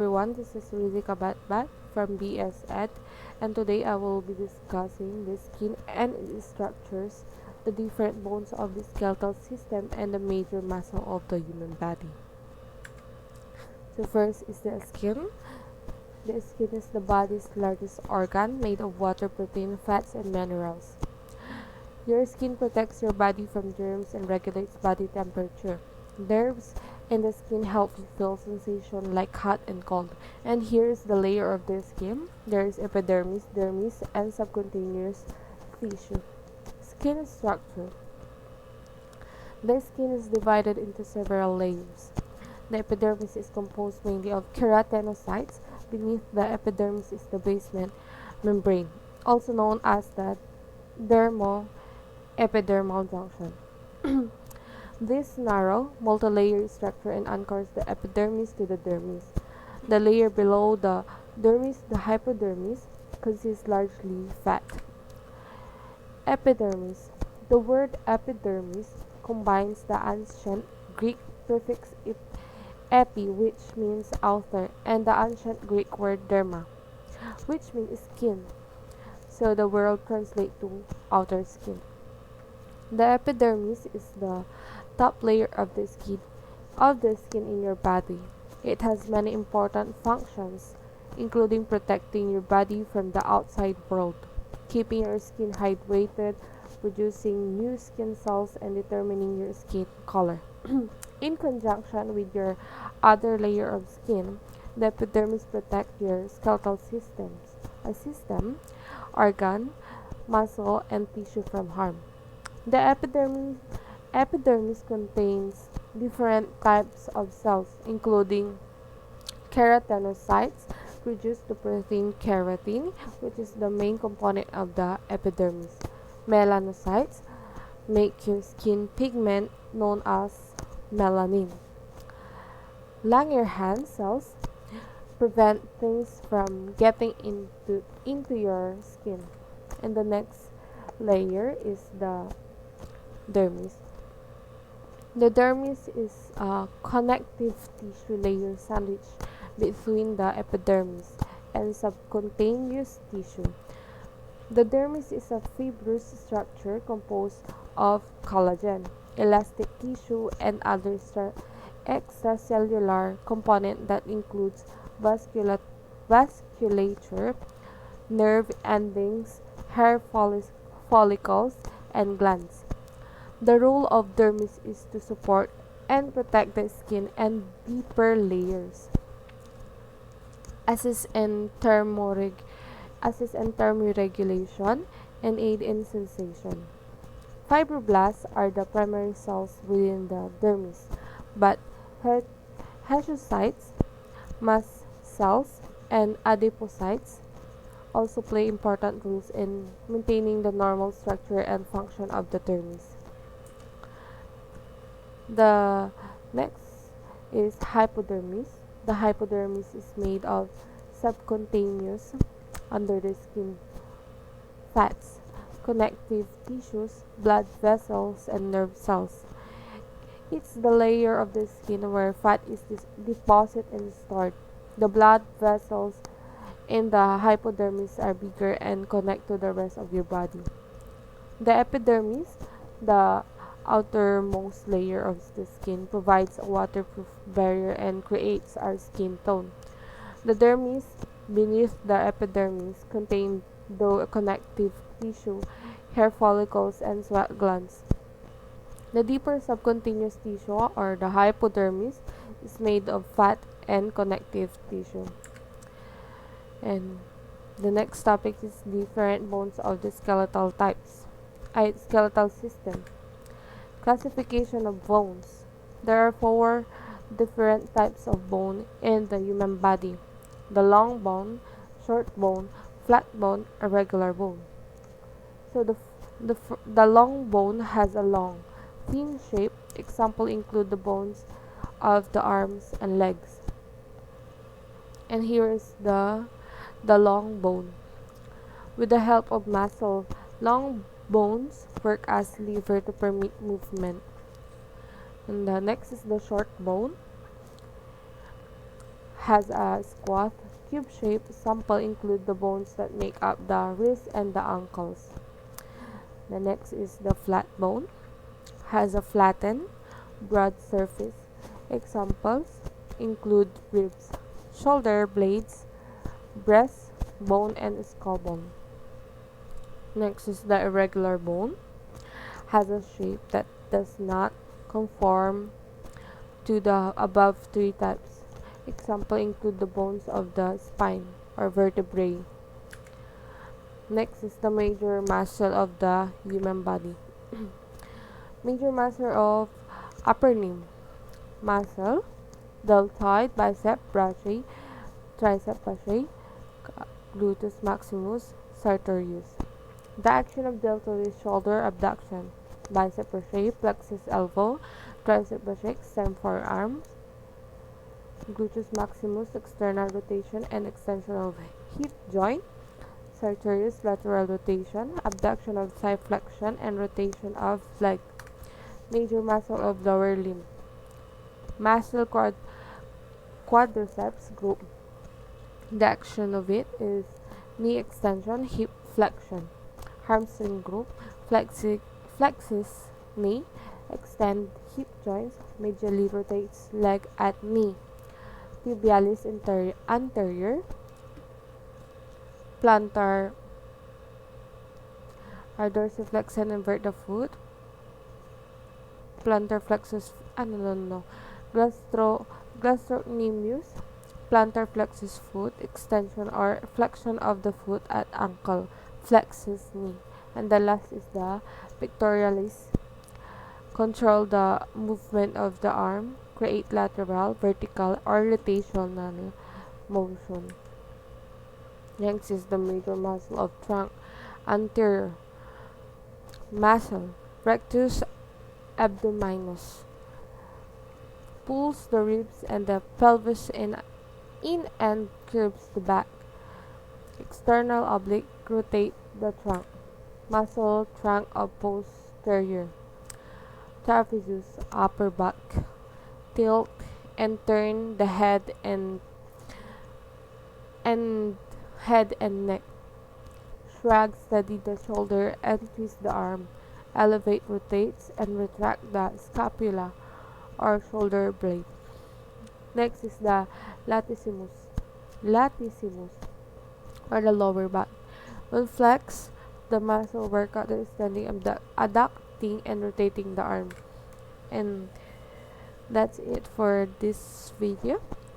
Everyone, this is Rizi Cabatbat from BS Ed, and today I will be discussing the skin and its structures, the different bones of the skeletal system, and the major muscle of the human body. So first is the skin. The skin is the body's largest organ, made of water, protein, fats, and minerals. Your skin protects your body from germs and regulates body temperature. Nerves in the skin help you feel sensation like hot and cold. And here's the layer of the skin. There is epidermis, dermis, and subcutaneous tissue. Skin structure. The skin is divided into several layers. The epidermis is composed mainly of keratinocytes. Beneath the epidermis is the basement membrane, also known as the dermo-epidermal junction. This narrow, multi-layer structure anchors the epidermis to the dermis. The layer below the dermis, the hypodermis, consists largely fat. Epidermis. The word epidermis combines the ancient Greek prefix epi, which means outer, and the ancient Greek word derma, which means skin. So the word translates to outer skin. The epidermis is the top layer of the skin in your body. It has many important functions, including protecting your body from the outside world, keeping your skin hydrated, producing new skin cells, and determining your skin color. In conjunction with your other layer of skin, the epidermis protects your skeletal system, organ, muscle, and tissue from harm. The epidermis contains different types of cells, including keratinocytes, produce the protein keratin, which is the main component of the epidermis. Melanocytes make your skin pigment known as melanin. Langerhans cells prevent things from getting into your skin. And the next layer is the dermis. The dermis is a connective tissue layer sandwiched between the epidermis and subcutaneous tissue. The dermis is a fibrous structure composed of collagen, elastic tissue, and other extracellular component that includes vasculature, nerve endings, hair follicles, and glands. The role of dermis is to support and protect the skin and deeper layers, assist in thermoregulation, and aid in sensation. Fibroblasts are the primary cells within the dermis, but histiocytes, mast cells, and adipocytes also play important roles in maintaining the normal structure and function of the dermis. The next is hypodermis. The hypodermis is made of subcutaneous, under the skin, fats, connective tissues, blood vessels, and nerve cells. It's the layer of the skin where fat is deposited and stored. The blood vessels in the hypodermis are bigger and connect to the rest of your body. The epidermis, the outermost layer of the skin, provides a waterproof barrier and creates our skin tone. The dermis, beneath the epidermis, contain the connective tissue, hair follicles, and sweat glands. The deeper subcutaneous tissue, or the hypodermis, is made of fat and connective tissue. And the next topic is different bones of the skeletal skeletal system. Classification of bones. There are four different types of bone in the human body: the long bone, short bone, flat bone, irregular bone. So the long bone has a long, thin shape. Example include the bones of the arms and legs. And here is the long bone. With the help of muscle, long bones work as lever to permit movement. And the next is the short bone. has a squat, cube shape. Sample include the bones that make up the wrist and the ankles. The next is the flat bone, has a flattened, broad surface. Examples include ribs, shoulder blades, breast bone, and skull bone. Next is the irregular bone, has a shape that does not conform to the above three types. Example include the bones of the spine or vertebrae. Next is the major muscle of the human body. Major muscle of upper limb muscle, deltoid, bicep brachii, tricep brachii, gluteus maximus, sartorius. The action of deltoid is shoulder abduction, bicep brachii, plexus elbow, tricep brachii, extend forearms, gluteus maximus, external rotation and extension of hip joint, sartorius, lateral rotation, abduction of thigh flexion and rotation of leg. Major muscle of lower limb, muscle quadriceps group. The action of it is knee extension, hip flexion. Hamstring group, flexes knee, extend hip joints, medially rotates leg at knee. Tibialis anterior, plantar dorsiflex and invert the foot. Plantar flexus, gastrocnemius, plantar flexus foot, extension or flexion of the foot at ankle, flexus knee. And the last is the pectoralis, control the movement of the arm, create lateral, vertical, or rotational motion. Next is the major muscle of trunk, anterior muscle, rectus abdominis, pulls the ribs and the pelvis in and curves the back. External oblique, rotate the trunk. Muscle trunk of posterior. Trapezius, upper back, tilt and turn the head and head and neck. Shrug, steady the shoulder and twist the arm. Elevate, rotates and retract the scapula or shoulder blade. Next is the latissimus or the lower back. When flex, the muscle workout is extending, adducting and rotating the arm. And that's it for this video.